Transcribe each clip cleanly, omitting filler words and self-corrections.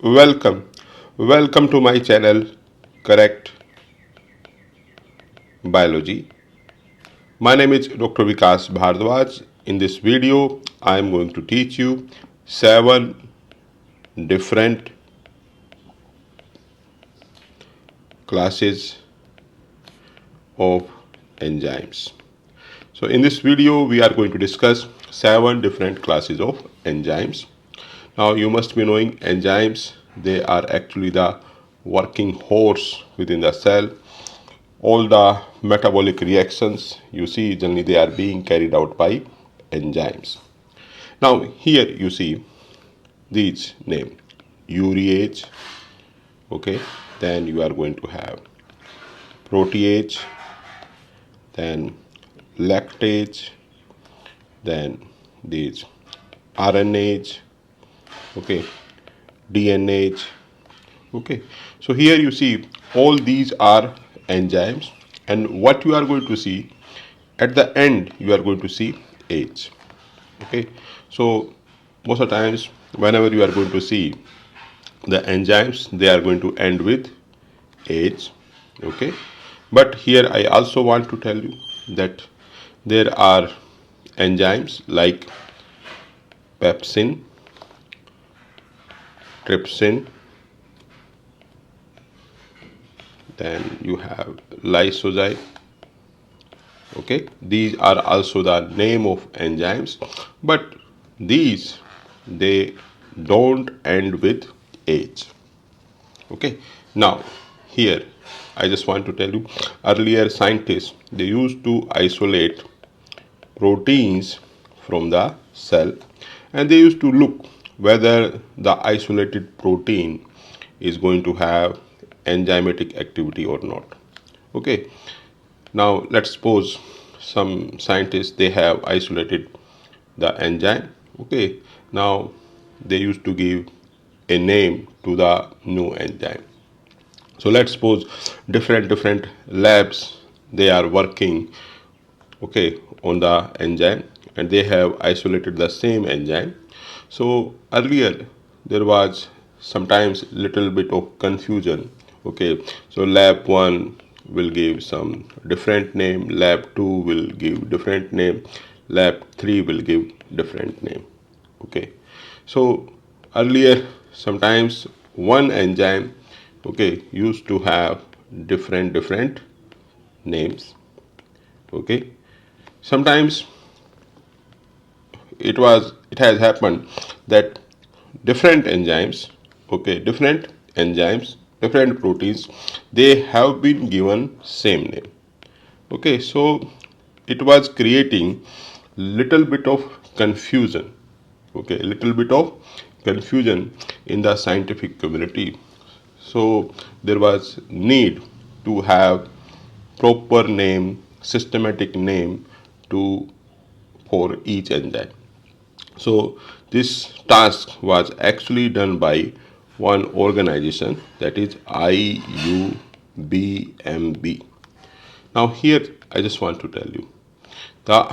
Welcome. Welcome to my channel, Correct Biology. My name is Dr. Vikash Bhardwaj. In this video, I am going to teach you 7 different classes of enzymes. So in this video, we are going to discuss 7 different classes of enzymes. Now you must be knowing enzymes, they are actually the working horse within the cell. All the metabolic reactions you see generally they are being carried out by enzymes. Now here you see these name urease, okay, then you are going to have protease, then lactase, then these RNase, okay, DNase, okay. So here you see all these are enzymes, and what you are going to see at the end you are going to see H, okay. So most of the times whenever you are going to see the enzymes they are going to end with H, okay. But here I also want to tell you that there are enzymes like pepsin, trypsin, then you have lysozyme, okay. These are also the name of enzymes, but these they don't end with H, okay. Now here I just want to tell you, earlier scientists they used to isolate proteins from the cell, and they used to look whether the isolated protein is going to have enzymatic activity or not, okay. Now let's suppose some scientists they have isolated the enzyme, okay. Now they used to give a name to the new enzyme. So let's suppose different labs they are working, okay, on the enzyme, and they have isolated the same enzyme. So earlier there was sometimes little bit of confusion, okay. So lab 1 will give some different name, lab 2 will give different name, lab 3 will give different name, okay. So earlier sometimes one enzyme, okay, used to have different names, okay. Sometimes it has happened that different enzymes, okay, different proteins they have been given same name, okay. So it was creating little bit of confusion, okay, little bit of confusion in the scientific community. So there was need to have proper name, systematic name to for each enzyme. So this task was actually done by one organization, that is IUBMB. Now here I just want to tell you the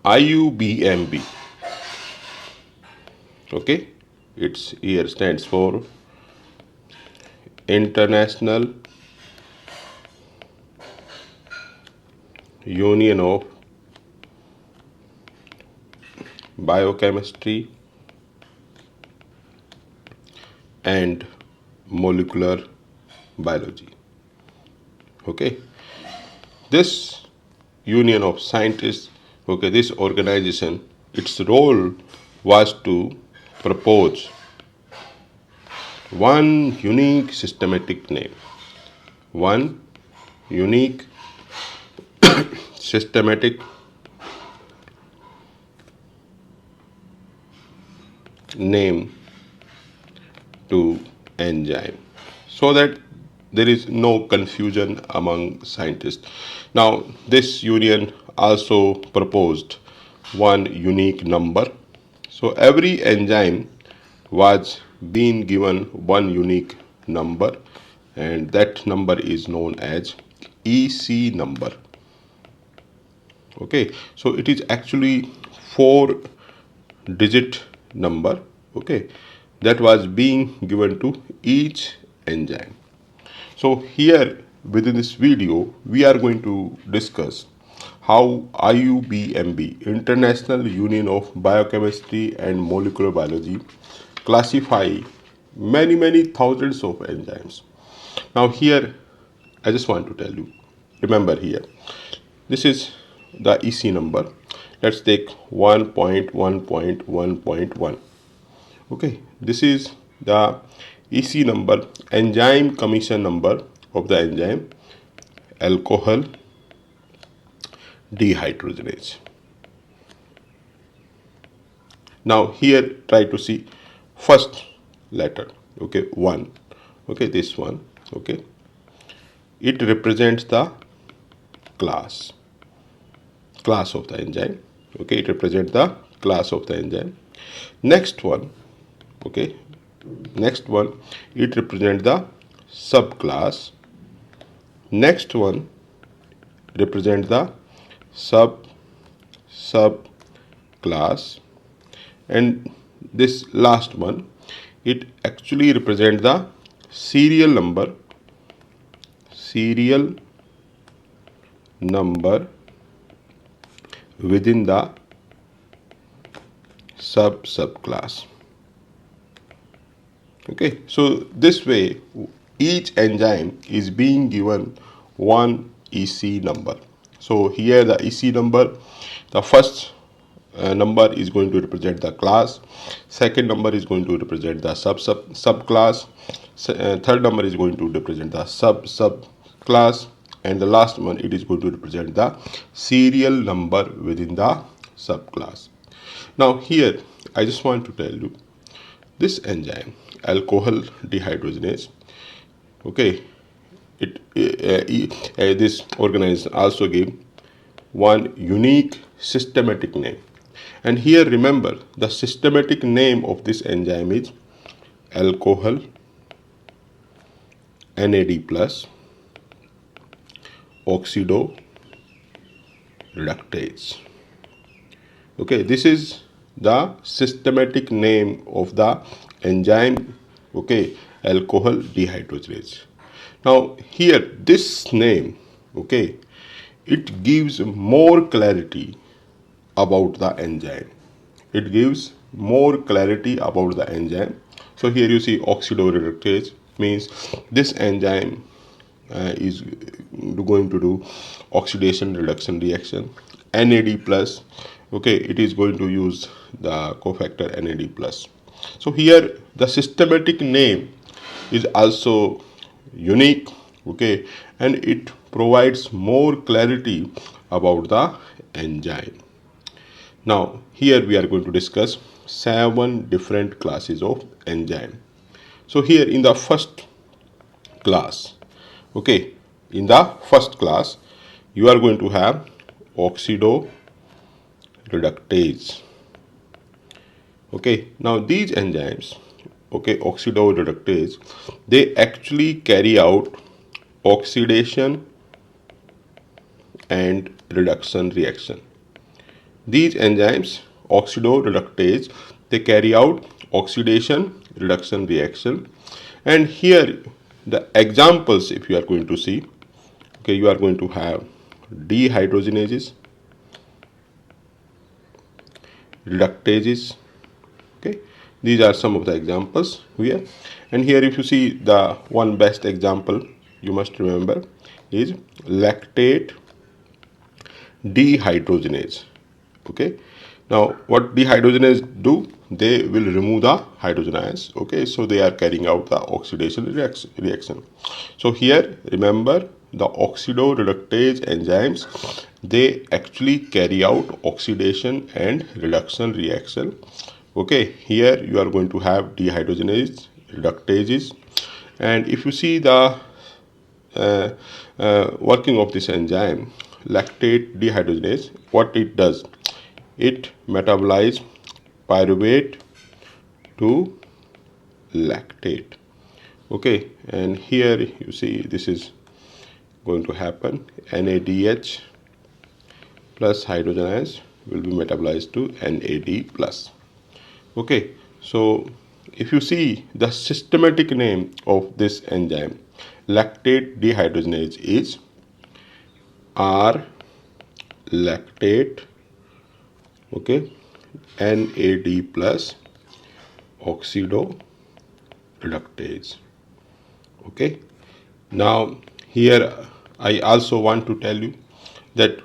IUBMB, okay, its here stands for International Union of Biochemistry and Molecular Biology, okay. This union of scientists, okay, this organization, its role was to propose one unique systematic name, one unique systematic name to enzyme, so that there is no confusion among scientists. Now this union also proposed one unique number. So every enzyme was being given one unique number, and that number is known as EC number, okay. So it is actually 4 digit number, okay. that was being given to each enzyme. So here within this video we are going to discuss how IUBMB, International Union of Biochemistry and Molecular Biology, classify many thousands of enzymes. Now here I just want to tell you, remember here, this is the EC number. Let's take 1.1.1.1. Okay, this is the EC number, enzyme commission number of the enzyme alcohol dehydrogenase. Now here try to see first letter, okay, 1, okay, this one, okay, it represents the class of the enzyme, okay, it represents the class of the enzyme. Next one, okay, next one, it represents the subclass. Next one represents the subclass, and this last one, it actually represents the serial number within the subclass. Okay, so this way each enzyme is being given one EC number. So here the EC number, the first number is going to represent the class, second number is going to represent the subclass, third number is going to represent the subclass, and the last one, it is going to represent the serial number within the subclass. Now here I just want to tell you, this enzyme alcohol dehydrogenase, okay, this organism also gave one unique systematic name, and here remember the systematic name of this enzyme is alcohol NAD plus oxidoreductase. Okay, this is the systematic name of the enzyme, okay, alcohol dehydrogenase. Now here this name, okay, it gives more clarity about the enzyme. It gives more clarity about the enzyme. So here you see oxidoreductase, means this enzyme is going to do oxidation reduction reaction. NAD plus, okay, it is going to use the cofactor NAD plus. So here the systematic name is also unique, okay, and it provides more clarity about the enzyme. Now here we are going to discuss 7 different classes of enzyme. So here in the first class, okay, in the first class you are going to have oxidoreductase. Okay, now these enzymes, okay, oxidoreductase, they actually carry out oxidation and reduction reaction. These enzymes oxidoreductase, they carry out oxidation reduction reaction, and here the examples, if you are going to see, okay, you are going to have dehydrogenases, reductases, okay, these are some of the examples here. And here if you see the one best example you must remember is lactate dehydrogenase. Okay, now what dehydrogenase do? They will remove the hydrogen ions. Okay, so they are carrying out the oxidation reaction. So here remember the oxidoreductase enzymes, they actually carry out oxidation and reduction reaction. Okay, here you are going to have dehydrogenase, reductases, and if you see the working of this enzyme lactate dehydrogenase, what it does, it metabolizes pyruvate to lactate. Okay, and here you see this is going to happen, NADH plus hydrogen ions will be metabolized to NAD plus. Okay, so if you see the systematic name of this enzyme, lactate dehydrogenase, is R lactate, okay, NAD plus oxidoreductase. Okay. Now here I also want to tell you that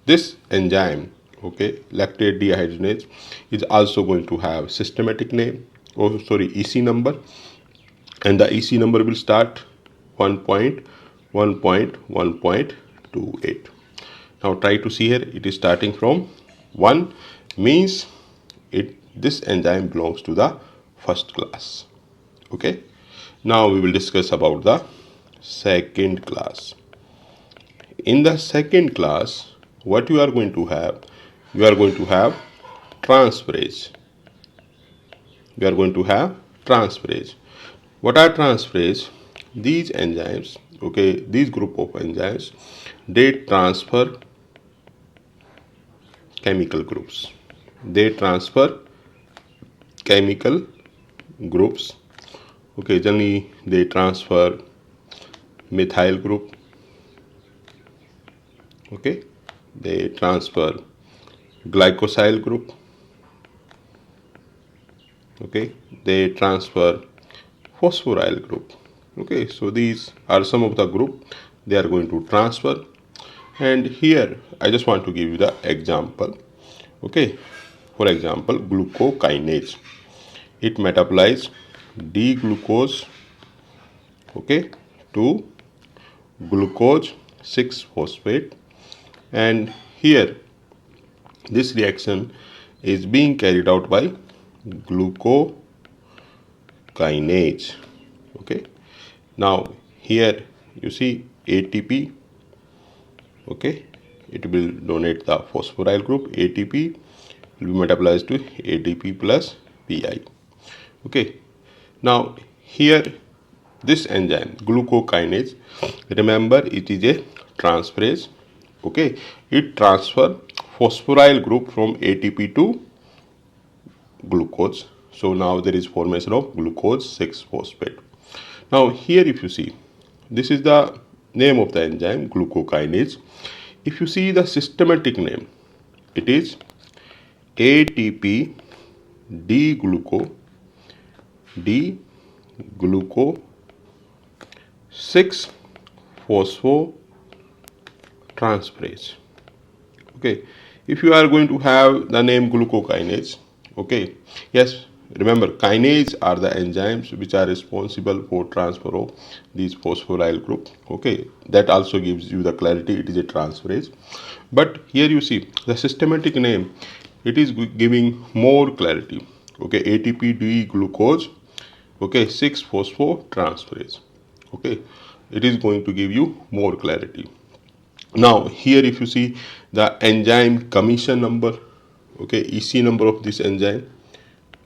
this enzyme, okay, lactate dehydrogenase, is also going to have systematic name, oh sorry, EC number, and the EC number will start 1.1.1.28. Now try to see here, it is starting from 1, means this enzyme belongs to the first class. Okay. Now we will discuss about the second class. In the second class, what you are going to have? You are going to have transferase. You are going to have transferase. What are transferase? These enzymes, okay, these group of enzymes, they transfer chemical groups. They transfer chemical groups. Okay, generally they transfer methyl group. Okay, they transfer glycosyl group. Okay, they transfer phosphoryl group. Okay, so these are some of the group they are going to transfer. And here I just want to give you the example. Okay, for example, glucokinase, it metabolizes D-glucose, okay, to glucose 6-phosphate, and here this reaction is being carried out by glucokinase. Okay, now here you see ATP, okay, it will donate the phosphoryl group. ATP will be metabolized to ATP plus PI. Okay, now here this enzyme glucokinase, remember it is a transferase. Okay, it transfer phosphoryl group from ATP to glucose. So now there is formation of glucose 6-phosphate. Now here if you see, this is the name of the enzyme glucokinase. If you see the systematic name, it is ATP D-gluco 6-phosphotransferase. Okay, if you are going to have the name glucokinase, okay, yes, remember kinase are the enzymes which are responsible for transfer of these phosphoryl group. Okay, that also gives you the clarity, it is a transferase. But here you see the systematic name, it is giving more clarity. Okay, ATP D-glucose, okay, 6-phosphotransferase. Okay, it is going to give you more clarity. Now here if you see the enzyme commission number, okay, EC number of this enzyme,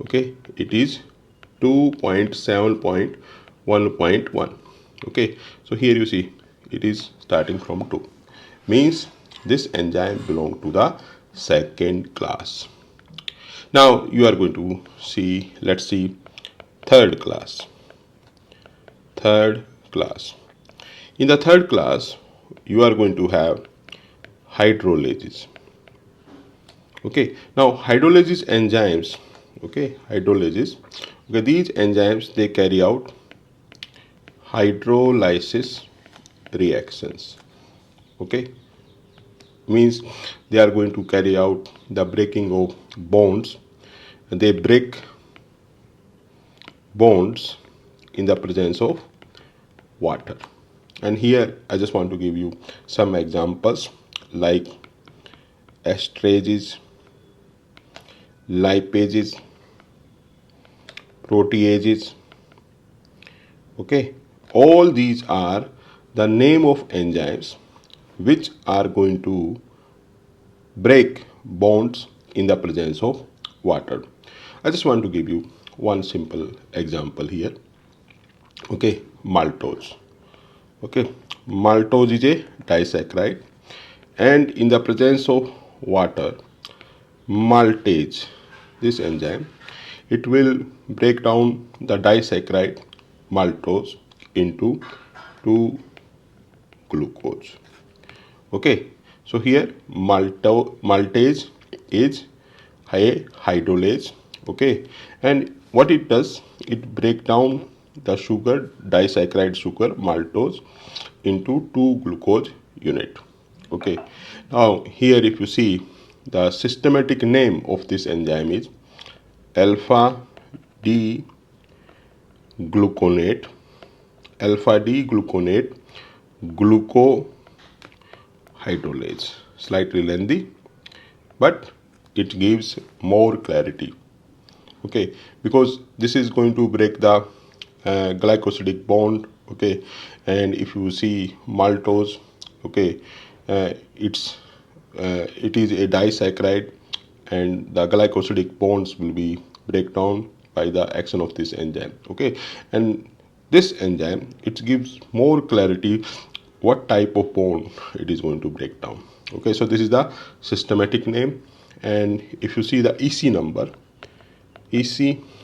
okay, it is 2.7.1.1. okay, so here you see it is starting from 2, means this enzyme belong to the second class. Now you are going to see, let's see third class. In the third class, you are going to have hydrolyses. Okay, now hydrolysis enzymes, okay, these enzymes, they carry out hydrolysis reactions. Okay, means they are going to carry out the breaking of bonds. They break bonds in the presence of water. And here I just want to give you some examples like esterases, lipases, proteases. Okay, all these are the name of enzymes which are going to break bonds in the presence of water. I just want to give you one simple example here. Okay, maltose. Okay, maltose is a disaccharide, and in the presence of water, maltase, this enzyme, it will break down the disaccharide maltose into 2 glucose. Okay, so here maltase is a hydrolase. Okay, and what it does, it break down the sugar, disaccharide sugar maltose into 2 glucose unit. Okay, now here if you see, the systematic name of this enzyme is alpha D gluconate, alpha D gluconate glucohydrolase. Slightly lengthy, but it gives more clarity. Okay, because this is going to break the glycosidic bond. Okay, and if you see maltose, okay, it is a disaccharide, and the glycosidic bonds will be break down by the action of this enzyme. Okay, and this enzyme, it gives more clarity what type of bond it is going to break down. Okay, so this is the systematic name, and if you see the EC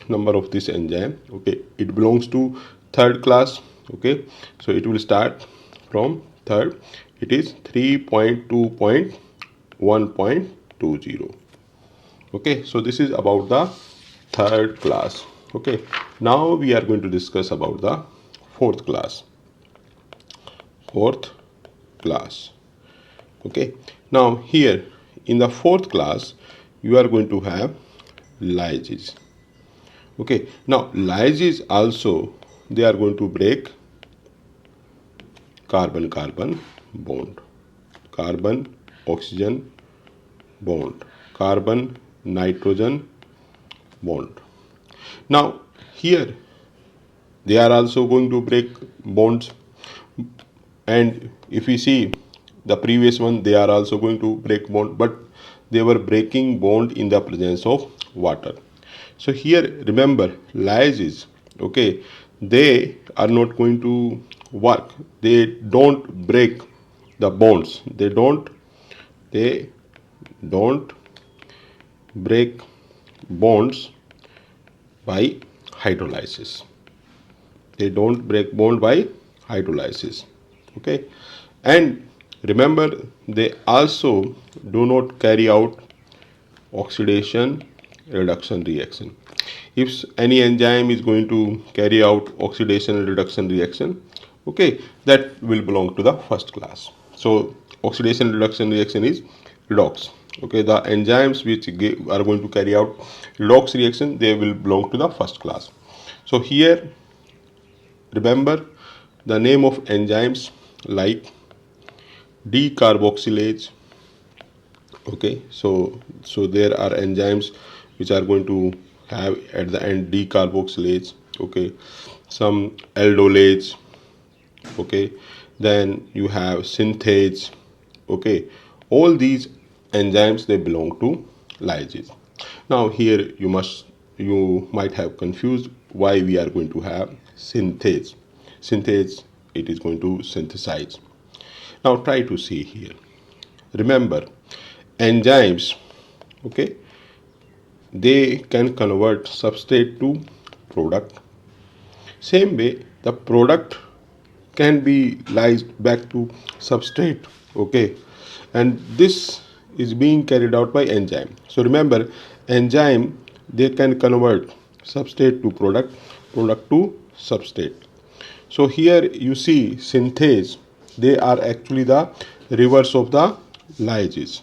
number of this enzyme, okay, it belongs to third class. Okay, so it will start from third. It is 3.2.1.20. okay, so this is about the third class. Okay, now we are going to discuss about the fourth class. Okay, now here in the fourth class you are going to have Lyases. Okay, now Lyases also, they are going to break carbon-carbon bond, carbon-oxygen bond, carbon-nitrogen bond. Now here they are also going to break bonds, and if we see the previous one, they are also going to break bond, but they were breaking bond in the presence of water. So here remember, Lyases, okay, they are not going to work. They don't break the bonds. They don't break bonds by hydrolysis. They don't break bond by hydrolysis. Okay, and remember, they also do not carry out oxidation reduction reaction. If any enzyme is going to carry out oxidation reduction reaction, okay, that will belong to the first class. So oxidation reduction reaction is redox. Okay, the enzymes which are going to carry out redox reaction, they will belong to the first class. So here remember the name of enzymes like decarboxylase. Okay, so there are enzymes which are going to have at the end decarboxylase. Okay, some aldolase. Okay, then you have synthase. Okay, all these enzymes, they belong to Lyases. Now here you might have confused why we are going to have synthase. Synthase, it is going to synthesize. Now try to see here. Remember, enzymes, okay, they can convert substrate to product. Same way, the product can be lysed back to substrate. Okay, and this is being carried out by enzyme. So remember, enzyme, they can convert substrate to product, product to substrate. So here you see synthase, they are actually the reverse of the Lyases.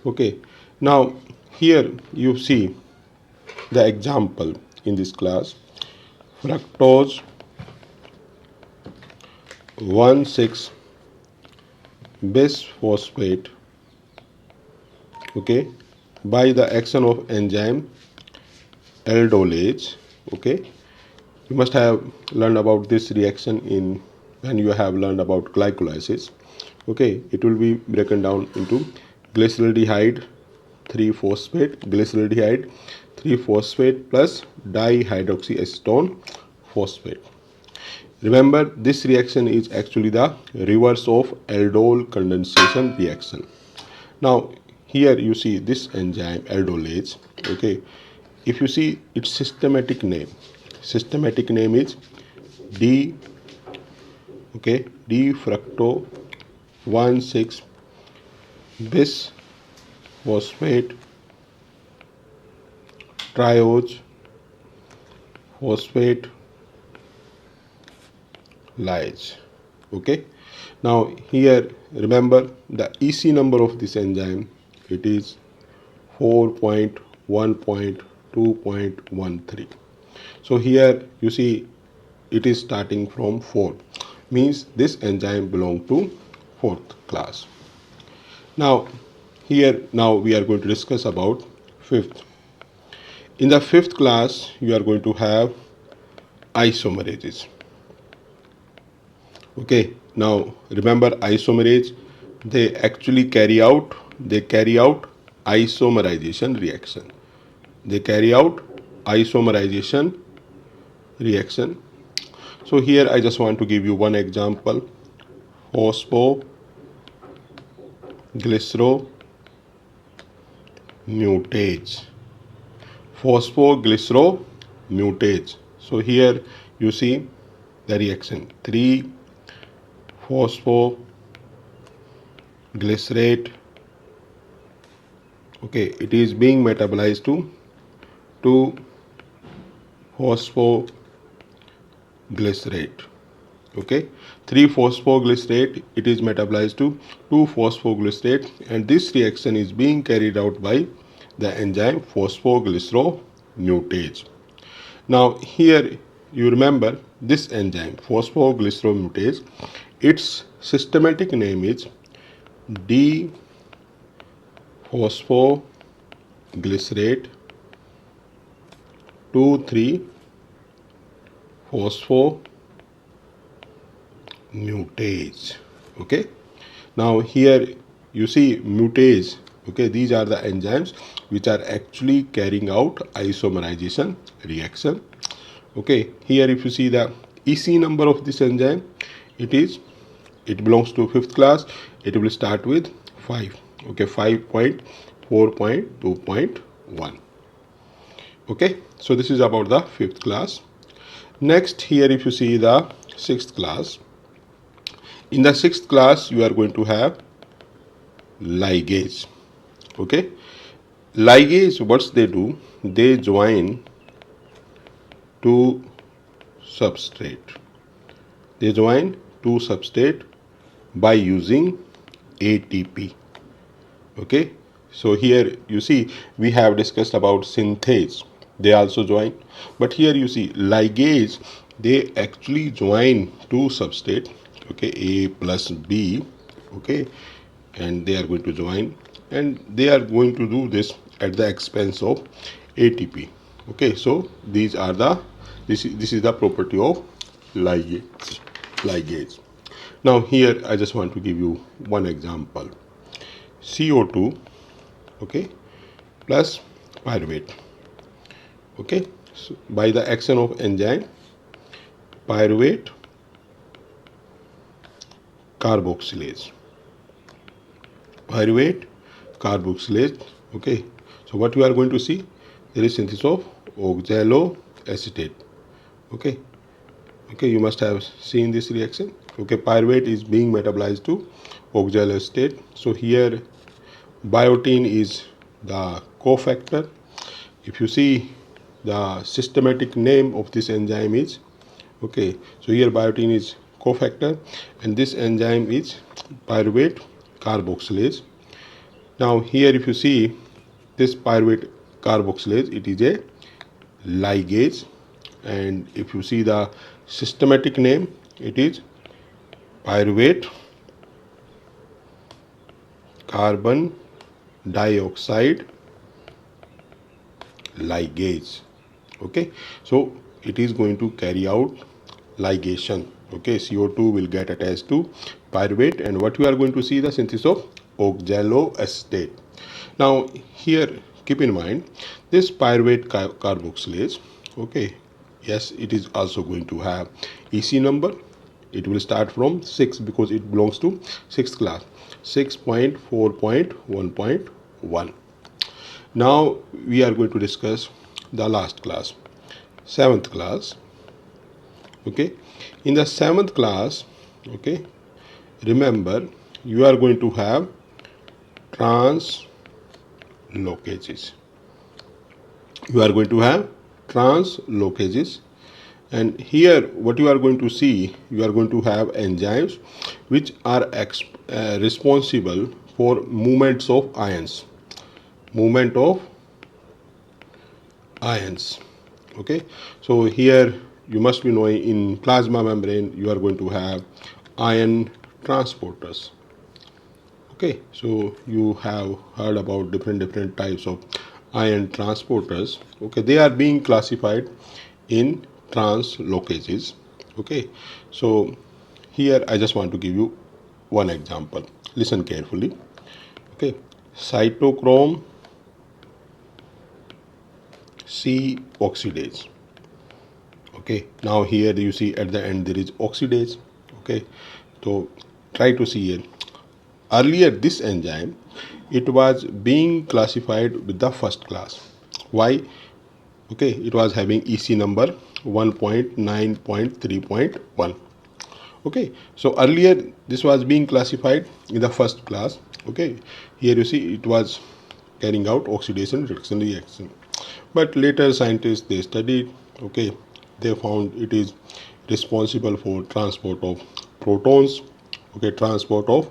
Okay, now here you see the example in this class: fructose 1,6 bisphosphate, okay, by the action of enzyme aldolase. Okay, you must have learned about this reaction in when you have learned about glycolysis. Okay, it will be broken down into glyceraldehyde 3-phosphate, glyceraldehyde 3-phosphate plus dihydroxyacetone phosphate. Remember, this reaction is actually the reverse of aldol condensation reaction. Now here you see this enzyme aldolase. Okay, if you see its systematic name is D, okay, D fructo 1,6 bis phosphate triose phosphate lyase. Okay, now here remember the EC number of this enzyme, it is 4.1.2.13. so here you see it is starting from 4, means this enzyme belong to 4th class. Now here we are going to discuss about 5th. In the 5th class you are going to have isomerases. Okay, now remember isomerase, they actually carry out isomerization reaction. They carry out isomerization reaction. So here I just want to give you one example, phosphoglyceromutase. Phosphoglyceromutase. So here you see the reaction 3-phosphoglycerate. Okay, it is being metabolized to 2-phosphoglycerate. Okay, 3-phosphoglycerate, it is metabolized to 2-phosphoglycerate, and this reaction is being carried out by the enzyme phosphoglyceromutase. Now here you remember this enzyme phosphoglyceromutase, its systematic name is D-phosphoglycerate 2,3-phosphomutase. Okay, now here you see mutase. Okay, these are the enzymes which are actually carrying out isomerization reaction. Okay, here if you see the EC number of this enzyme, it belongs to 5th class. It will start with 5. Okay, 5.4.2.1. Okay, so this is about the 5th class. Next, here if you see the 6th class, in the 6th class you are going to have ligase. Okay, ligase, what they do, they join two substrate. They join two substrate by using ATP. Okay, so here you see we have discussed about synthase, they also join, but here you see ligase, they actually join two substrate, okay, A plus B, okay, and they are going to join, and they are going to do this at the expense of ATP. Okay, so these are the this is the property of ligase. Now here I just want to give you one example, CO2, okay, plus pyruvate. Okay, so by the action of enzyme pyruvate carboxylase. Okay, so what we are going to see, there is synthesis of oxaloacetate. Okay, you must have seen this reaction. Okay, pyruvate is being metabolized to oxaloacetate. So here biotin is the cofactor. If you see the systematic name of this enzyme is, okay, so here biotin is cofactor, and this enzyme is pyruvate carboxylase. Now here if you see this pyruvate carboxylase, it is a ligase, and if you see the systematic name, it is pyruvate carbon dioxide ligase. Okay, so it is going to carry out ligation. Okay, CO2 will get attached to pyruvate, and what we are going to see, the synthesis of oxaloacetate. Now here keep in mind this pyruvate carboxylase, okay, yes, it is also going to have EC number. It will start from 6 because it belongs to 6th class, 6.4.1.1. Now we are going to discuss the last class, 7th class. Okay, in the 7th class, okay, remember you are going to have translocases. You are going to have translocases, and here what you are going to see, you are going to have enzymes which are responsible for movements of ions. Movement of ions. Okay, so here you must be knowing in plasma membrane you are going to have ion transporters. Okay, so you have heard about different types of ion transporters. Okay, they are being classified in translocases. Okay, so here I just want to give you one example. Listen carefully. Okay, cytochrome C oxidase. Okay, now here you see at the end there is oxidase. Okay, so try to see here. Earlier this enzyme, it was being classified with the first class. Why? Okay, it was having EC number 1.9.3.1. Okay, so earlier this was being classified in the first class. Okay, here you see it was carrying out oxidation reduction reaction, but later scientists they studied. Okay, they found it is responsible for transport of protons. Okay, transport of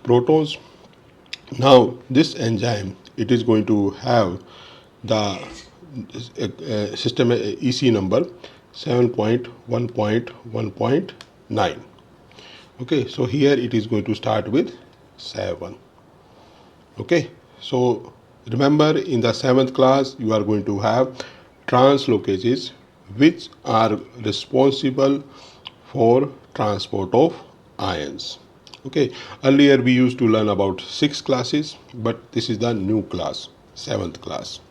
protons. Now this enzyme, it is going to have the system EC number 7.1.1.9. Okay, so here it is going to start with 7. Okay, so remember in the 7th class you are going to have translocases which are responsible for transport of ions. Okay, earlier we used to learn about 6 classes, but this is the new class, 7th class.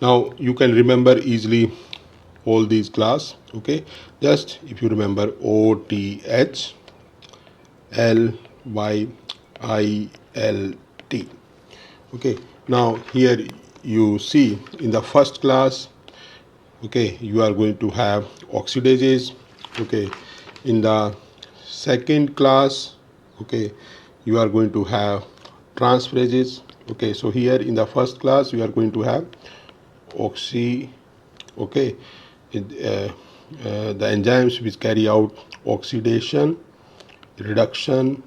Now you can remember easily all these class. Okay, just if you remember O, T, H, L, Y, I, L, T. Okay, now here you see in the first class, okay, you are going to have oxidases. Okay, in the second class, okay, you are going to have transferases. Okay, so here in the first class you are going to have the enzymes which carry out oxidation, reduction,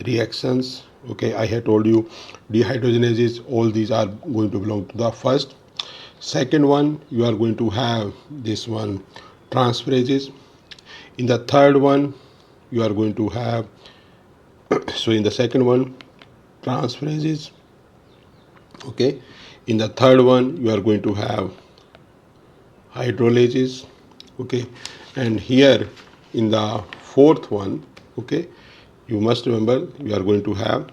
reactions. Okay, I had told you dehydrogenases, all these are going to belong to the first. Second one, you are going to have this one, transferases. In the third one, you are going to have, so in the second one, transferases. Okay, in the third one, you are going to have hydrolyses. Okay, and here in the fourth one, okay, you must remember you are going to have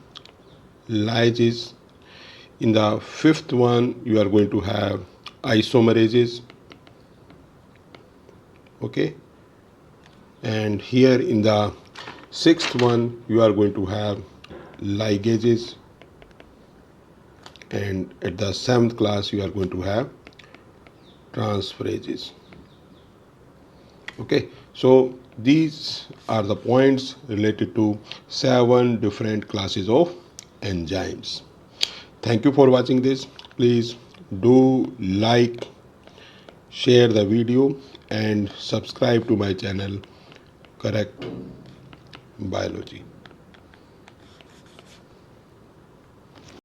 Lyases. In the fifth one, you are going to have Isomerases. Okay, and here in the sixth one, you are going to have Ligases, and at the 7th class, you are going to have Transferases. Okay, so these are the points related to 7 different classes of enzymes. Thank you for watching this. Please do like, share the video and subscribe to my channel Correct Biology.